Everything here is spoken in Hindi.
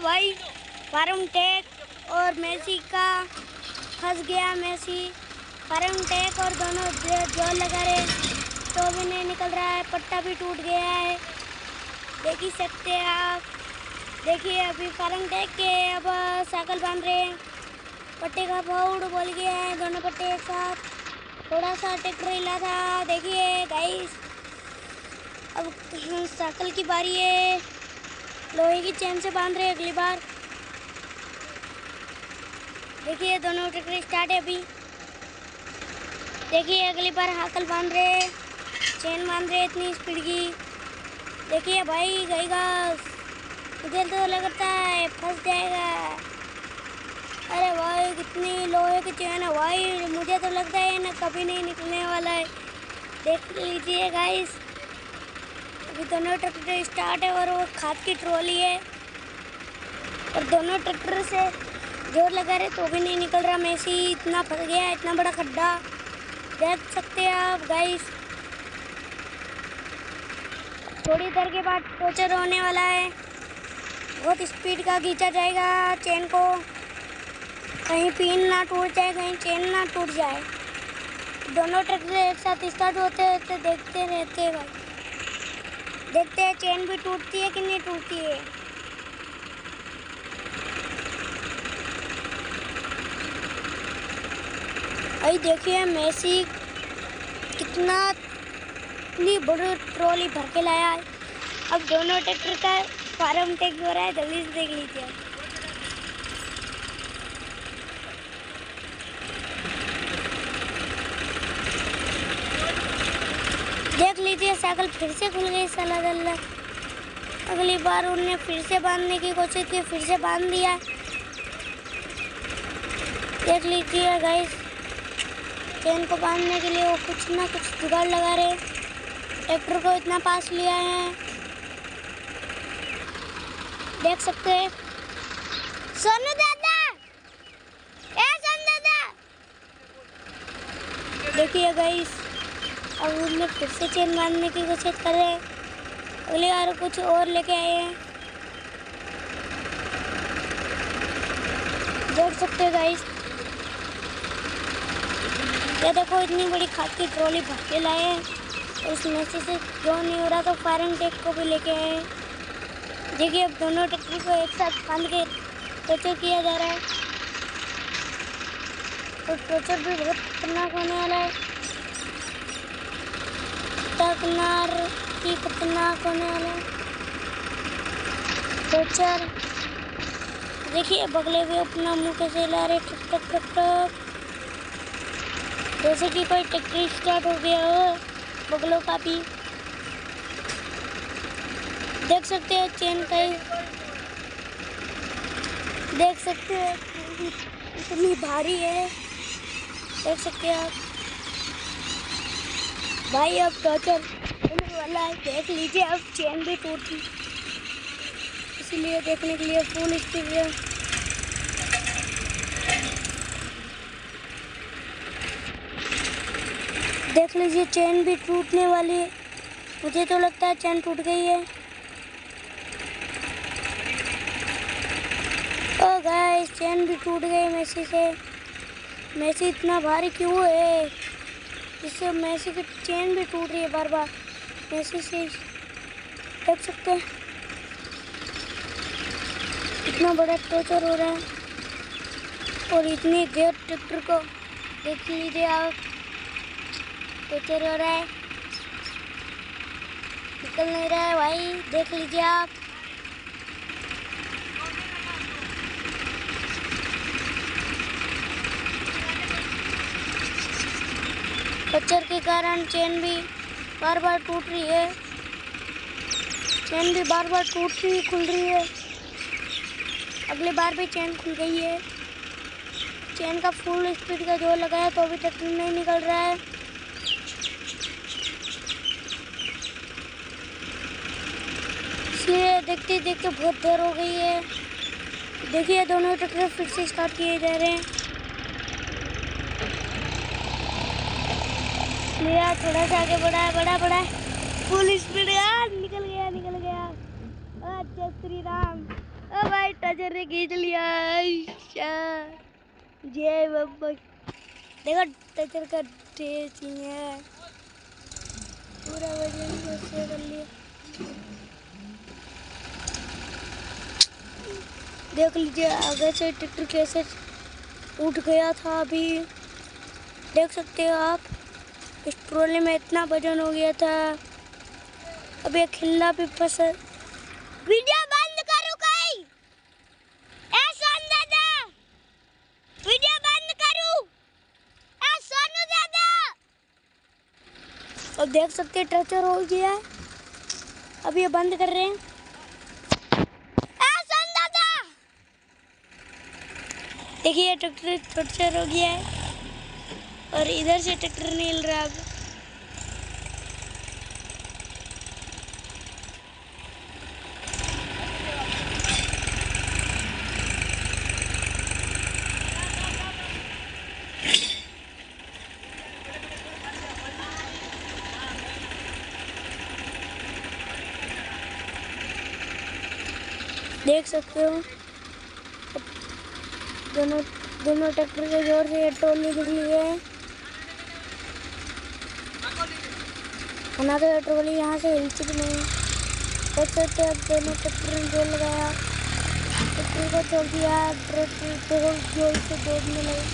भाई फार्म टेक और मेसी का फंस गया। मेसी फार्म टेक और दोनों जोर लगा रहे तो भी नहीं निकल रहा है। पट्टा भी टूट गया है, देख ही सकते हैं आप। देखिए अभी फार्म टेक के अब साइकिल बांध रहे हैं। पट्टे का फाउड़ बोल गया है, दोनों पट्टे एक साथ। थोड़ा सा ट्रैक्टर हिला था। देखिए गाइस अब साइकिल की बारी है। लोहे की चेन से बांध रहे अगली बार। देखिए दोनों ट्रैक्टर स्टार्ट है अभी। देखिए अगली बार हाकल बांध रहे, चेन बांध रहे इतनी स्पीड की। देखिए भाई गईगा, मुझे तो लगता है फंस जाएगा। अरे भाई कितनी लोहे की चेन है भाई, मुझे तो लगता है ना कभी नहीं निकलने वाला है। देख लीजिए गाइस अभी दोनों ट्रैक्टर स्टार्ट है और वो खाद की ट्रॉली है और दोनों ट्रैक्टर से जोर लगा रहे तो भी नहीं निकल रहा। मेसी इतना फंस गया है, इतना बड़ा खड्डा देख सकते हैं आप गाइस। थोड़ी देर के बाद टोचर होने वाला है। बहुत स्पीड का खींचा जाएगा चेन को, कहीं पिन ना टूट जाए, कहीं चेन ना टूट जाए। दोनों ट्रैक्टर एक साथ स्टार्ट होते हैं तो देखते रहते हैं भाई। देखते हैं चेन भी टूटती है कि नहीं टूटती है। भाई देखिए मेसी कितनी बड़ी ट्रॉली भर के लाया है। अब दोनों ट्रैक्टर का फार्म टेक हो रहा है, जल्दी से देख लीजिए। देख लीजिए साइकिल फिर से खुल गई साला दल्ला। अगली बार उन्होंने फिर से बांधने की कोशिश की, फिर से बांध दिया। देख लीजिए गाइस चेन को बांधने के लिए वो कुछ ना कुछ जुगाड़ लगा रहे। ट्रैक्टर को इतना पास लिया है, देख सकते हैं। सोनू दादा, ए सोनू दादा, देखिए गाइस अब उन्हें फिर से चेन बांधने की कोशिश कर रहे हैं। अगली बार कुछ और लेके आए हैं, देख सकते हैं गाइस। ये देखो इतनी बड़ी खाद की ट्रॉली भर के लाए हैं और उस मेसी से जो नहीं हो रहा तो फार्म टेक को भी लेके आए हैं। देखिए अब दोनों ट्रैक्टर को एक साथ बांध के टोचर किया जा रहा है तो टोचर भी बहुत खतरनाक होने वाला है। खतरनाक होने वाला है टोचर। देखिए बगले भी अपना मुंह कैसे ला रहे, टक टक टक टक, जैसे कि कोई ट्रैक्टर स्टार्ट हो गया हो बगलों का भी। देख सकते हैं चेन का ही, देख सकते हैं इतनी भारी है, देख सकते हैं आप भाई। अब टॉर्चर होने वाला है, देख लीजिए। अब चेन भी टूटी, इसलिए देखने के लिए फुल स्पीड है। देख लीजिए चेन भी टूटने वाली है, मुझे तो लगता है चेन टूट गई है। ओ गाइस चेन भी टूट गई मेसी से। मेसी इतना भारी क्यों है जिससे मेसी की चेन भी टूट रही है बार बार मेसी से, देख सकते हैं। इतना बड़ा टॉर्चर हो रहा है और इतनी देर ट्रैक्टर को देख लीजिए आप, टॉर्चर हो रहा है, निकल नहीं रहा है भाई, देख लीजिए आप। टॉर्चर के कारण चेन भी बार बार टूट रही है, चेन भी बार बार टूट रही खुल रही है। अगली बार भी चेन खुल गई है। चेन का फुल स्पीड का जोर लगाया तो भी ट्रैक्टर नहीं निकल रहा है। इसलिए देखते देखते बहुत देर हो गई है। देखिए दोनों ट्रैक्टर फिर से स्टार्ट किए जा रहे हैं। मेरा थोड़ा सा आगे बढ़ा है फुल स्पीड यार, निकल गया। जय श्री राम। ओ भाई ट्रेजर ने खींच लिया। जय बाबा। देखो ट्रेजर का ढेर है, पूरा वजन से कर लिया। देख लीजिए आगे से ट्रैक्टर कैसे उठ गया था। अभी देख सकते हो आप, इस ट्रॉली में इतना वजन हो गया था। अब ये खिल्ला भी फंस। वीडियो बंद करो कहीं। ए सोनू दादा, वीडियो बंद करो। ए सोनू दादा। अब देख सकते हैं ट्रैक्टर हो गया है। अब ये बंद कर रहे हैं। ए सोनू दादा, देखिए ट्रैक्टर हो गया है और इधर से ट्रैक्टर नहीं हिल रहा। अब देख सकते हो दोनों ट्रैक्टर के जोर से ट्रॉली निकली है। तो ट्रॉली यहाँ से हिलती भी नहीं। देख सकते अब दोनों ट्रैक्टर ने जोर लगाया, ट्रैक्टर को छोड़ दिया, ट्रैक्टर जोर से दौड़ने लगे।